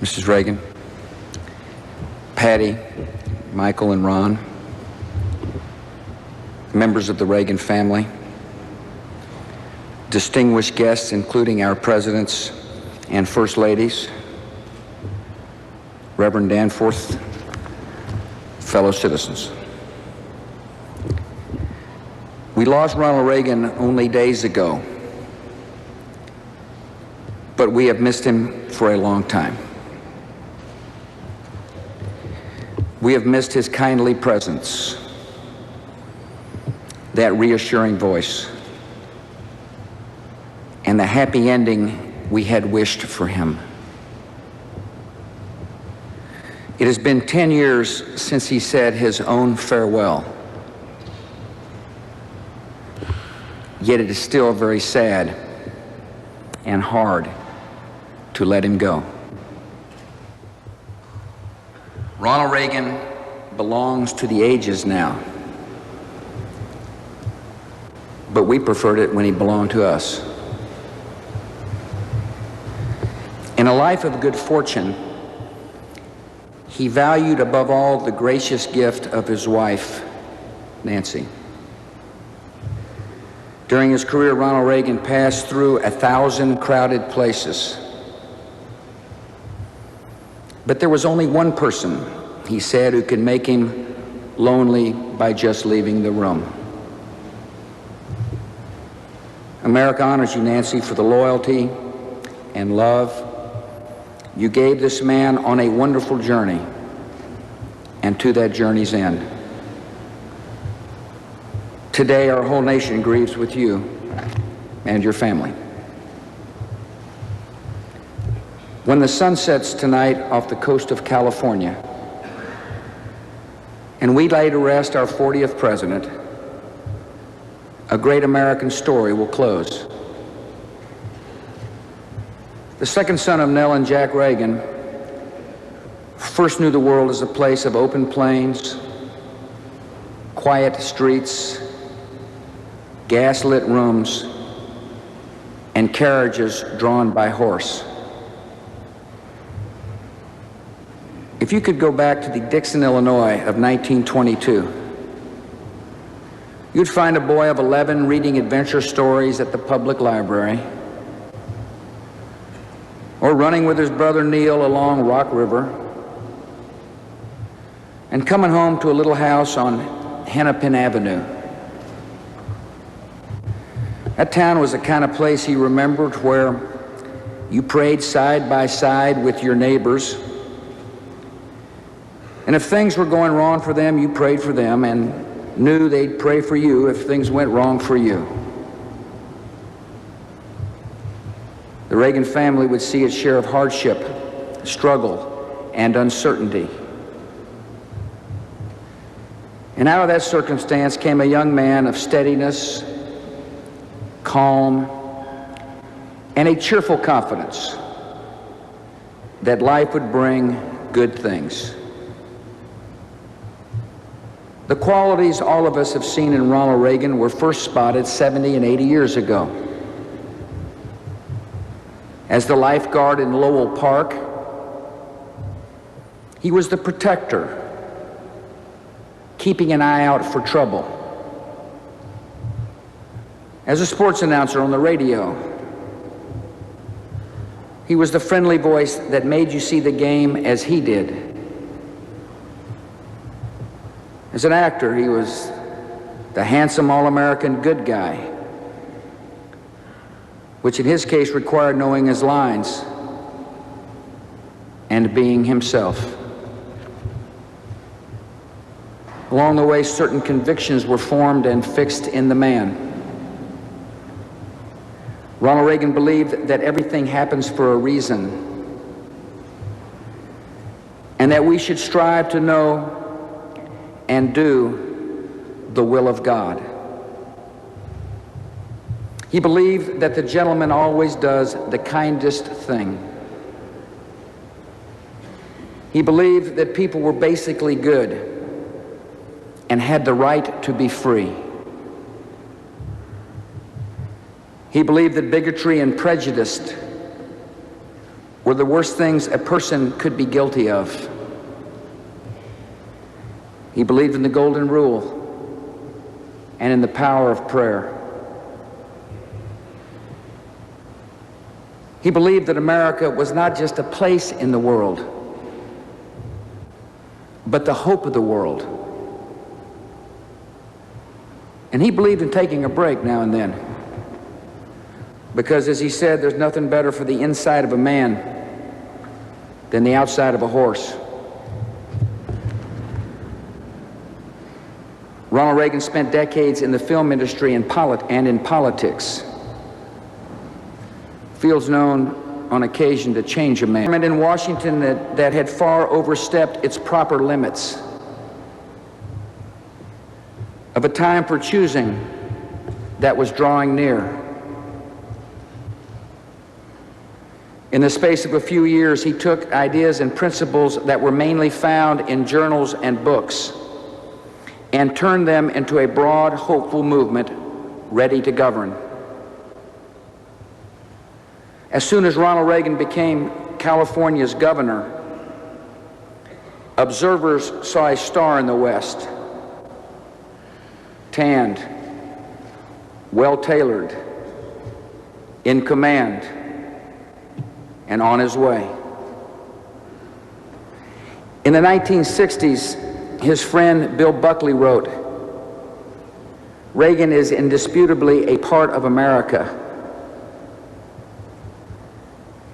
Mrs. Reagan, Patty, Michael, and Ron, members of the Reagan family, distinguished guests, including our presidents and first ladies, Reverend Danforth, fellow citizens. We lost Ronald Reagan only days ago, but we have missed him for a long time. We have missed his kindly presence, that reassuring voice, and the happy ending we had wished for him. It has been 10 years since he said his own farewell. Yet it is still very sad and hard to let him go. Ronald Reagan belongs to the ages now, but we preferred it when he belonged to us. In a life of good fortune, he valued above all the gracious gift of his wife, Nancy. During his career, Ronald Reagan passed through 1,000 crowded places. But there was only one person, he said, who could make him lonely by just leaving the room. America honors you, Nancy, for the loyalty and love you gave this man on a wonderful journey and to that journey's end. Today, our whole nation grieves with you and your family. When the sun sets tonight off the coast of California, and we lay to rest our 40th president, a great American story will close. The second son of Nell and Jack Reagan first knew the world as a place of open plains, quiet streets, gas-lit rooms, and carriages drawn by horse. If you could go back to the Dixon, Illinois of 1922, you'd find a boy of 11 reading adventure stories at the public library, or running with his brother Neil along Rock River, and coming home to a little house on Hennepin Avenue. That town was the kind of place he remembered where you prayed side by side with your neighbors. And if things were going wrong for them, you prayed for them and knew they'd pray for you if things went wrong for you. The Reagan family would see its share of hardship, struggle, and uncertainty. And out of that circumstance came a young man of steadiness, calm, and a cheerful confidence that life would bring good things. The qualities all of us have seen in Ronald Reagan were first spotted 70 and 80 years ago. As the lifeguard in Lowell Park, he was the protector, keeping an eye out for trouble. As a sports announcer on the radio, he was the friendly voice that made you see the game as he did. As an actor, he was the handsome all-American good guy, which in his case required knowing his lines and being himself. Along the way, certain convictions were formed and fixed in the man. Ronald Reagan believed that everything happens for a reason, and that we should strive to know and do the will of God. He believed that the gentleman always does the kindest thing. He believed that people were basically good and had the right to be free. He believed that bigotry and prejudice were the worst things a person could be guilty of. He believed in the golden rule and in the power of prayer. He believed that America was not just a place in the world, but the hope of the world. And he believed in taking a break now and then, because, as he said, there's nothing better for the inside of a man than the outside of a horse. Ronald Reagan spent decades in the film industry and in politics, fields known on occasion to change a man. In Washington that had far overstepped its proper limits, of a time for choosing that was drawing near. In the space of a few years, he took ideas and principles that were mainly found in journals and books and turned them into a broad, hopeful movement ready to govern. As soon as Ronald Reagan became California's governor, observers saw a star in the west, tanned, well-tailored, in command, and on his way. In the 1960s, his friend Bill Buckley wrote, "Reagan is indisputably a part of America,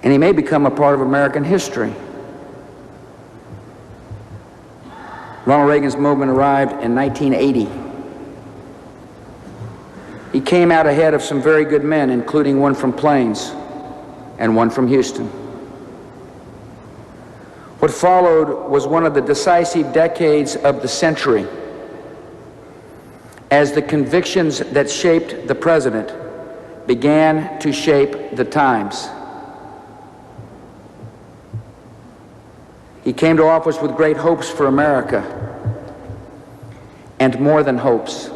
and he may become a part of American history." Ronald Reagan's moment arrived in 1980. He came out ahead of some very good men, including one from Plains and one from Houston. What followed was one of the decisive decades of the century, as the convictions that shaped the president began to shape the times. He came to office with great hopes for America, and more than hopes.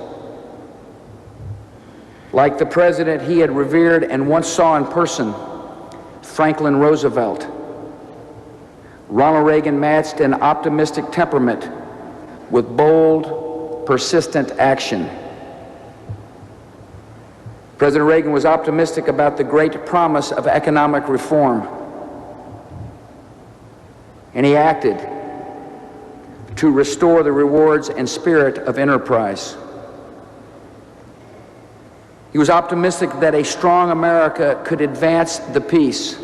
Like the president he had revered and once saw in person, Franklin Roosevelt, Ronald Reagan matched an optimistic temperament with bold, persistent action. President Reagan was optimistic about the great promise of economic reform, and he acted to restore the rewards and spirit of enterprise. He was optimistic that a strong America could advance the peace,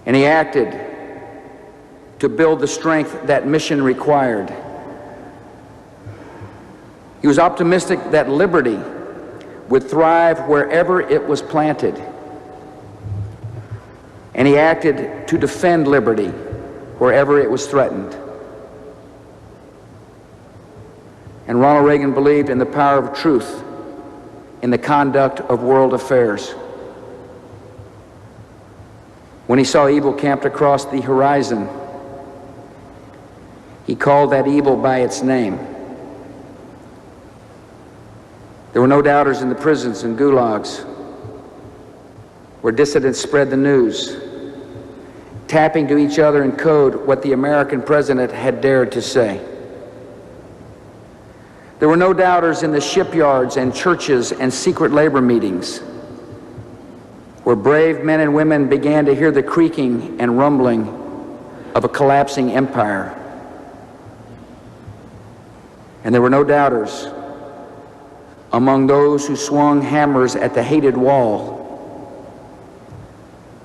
and he acted to build the strength that mission required. He was optimistic that liberty would thrive wherever it was planted, and he acted to defend liberty wherever it was threatened. And Ronald Reagan believed in the power of truth in the conduct of world affairs. When he saw evil camped across the horizon, he called that evil by its name. There were no doubters in the prisons and gulags, where dissidents spread the news, tapping to each other in code what the American president had dared to say. There were no doubters in the shipyards and churches and secret labor meetings, where brave men and women began to hear the creaking and rumbling of a collapsing empire. And there were no doubters among those who swung hammers at the hated wall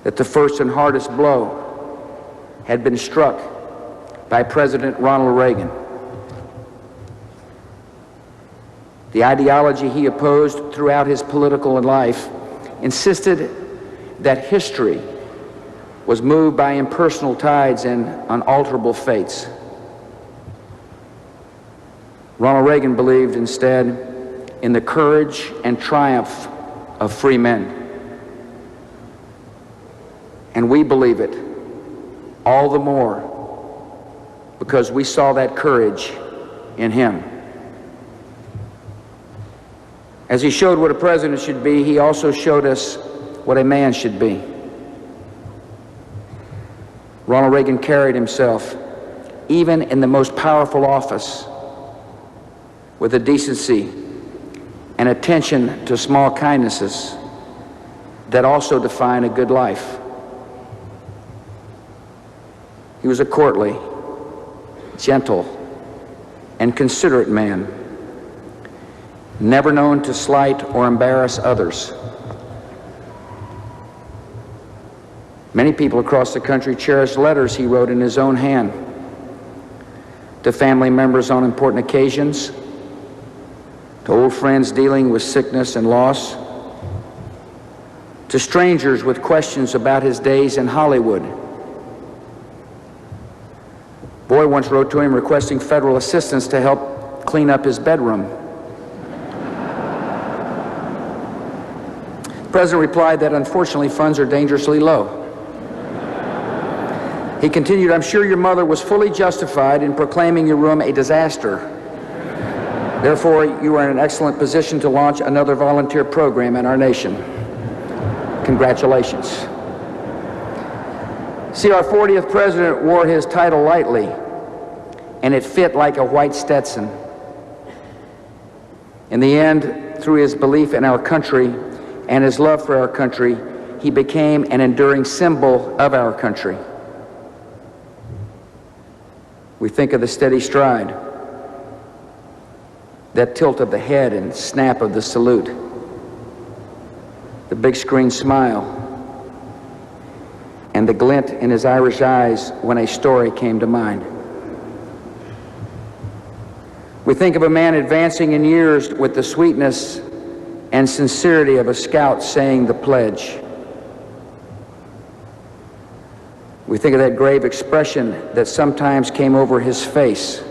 that the first and hardest blow had been struck by President Ronald Reagan. The ideology he opposed throughout his political life insisted that history was moved by impersonal tides and unalterable fates. Ronald Reagan believed instead in the courage and triumph of free men. And we believe it all the more because we saw that courage in him. As he showed what a president should be, he also showed us what a man should be. Ronald Reagan carried himself, even in the most powerful office, with a decency and attention to small kindnesses that also define a good life. He was a courtly, gentle, and considerate man, never known to slight or embarrass others. Many people across the country cherish letters he wrote in his own hand to family members on important occasions, to old friends dealing with sickness and loss, to strangers with questions about his days in Hollywood. Boy once wrote to him requesting federal assistance to help clean up his bedroom. The president replied that unfortunately funds are dangerously low. He continued, "I'm sure your mother was fully justified in proclaiming your room a disaster. Therefore, you are in an excellent position to launch another volunteer program in our nation. Congratulations." See, our 40th president wore his title lightly, and it fit like a white Stetson. In the end, through his belief in our country and his love for our country, he became an enduring symbol of our country. We think of the steady stride, that tilt of the head and snap of the salute, the big screen smile, and the glint in his Irish eyes when a story came to mind. We think of a man advancing in years with the sweetness and sincerity of a scout saying the pledge. We think of that grave expression that sometimes came over his face,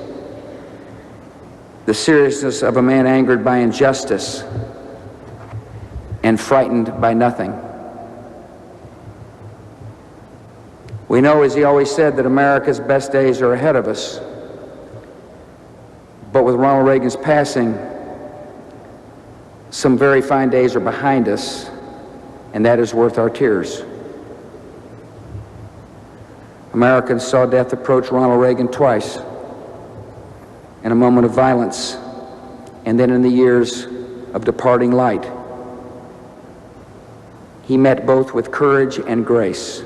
the seriousness of a man angered by injustice and frightened by nothing. We know, as he always said, that America's best days are ahead of us. But with Ronald Reagan's passing, some very fine days are behind us, and that is worth our tears. Americans saw death approach Ronald Reagan twice, in a moment of violence, and then in the years of departing light. He met both with courage and grace.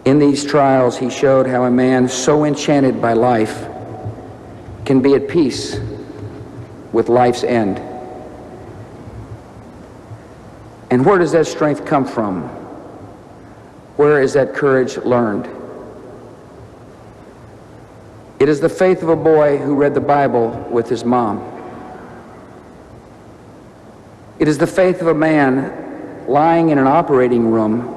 In these trials, he showed how a man so enchanted by life can be at peace with life's end. And where does that strength come from? Where is that courage learned? It is the faith of a boy who read the Bible with his mom. It is the faith of a man lying in an operating room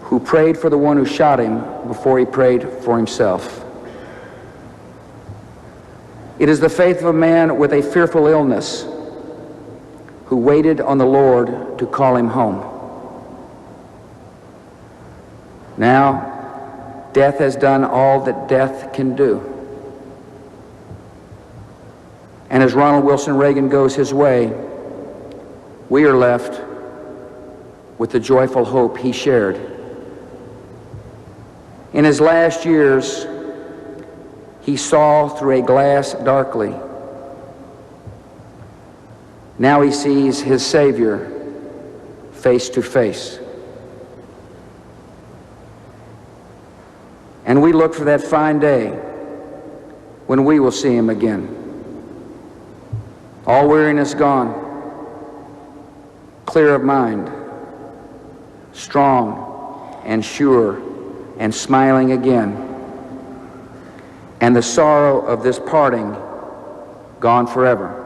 who prayed for the one who shot him before he prayed for himself. It is the faith of a man with a fearful illness who waited on the Lord to call him home. Now, death has done all that death can do. And as Ronald Wilson Reagan goes his way, we are left with the joyful hope he shared. In his last years, he saw through a glass darkly. Now he sees his Savior face to face. And we look for that fine day when we will see him again. All weariness gone, clear of mind, strong and sure and smiling again, and the sorrow of this parting gone forever.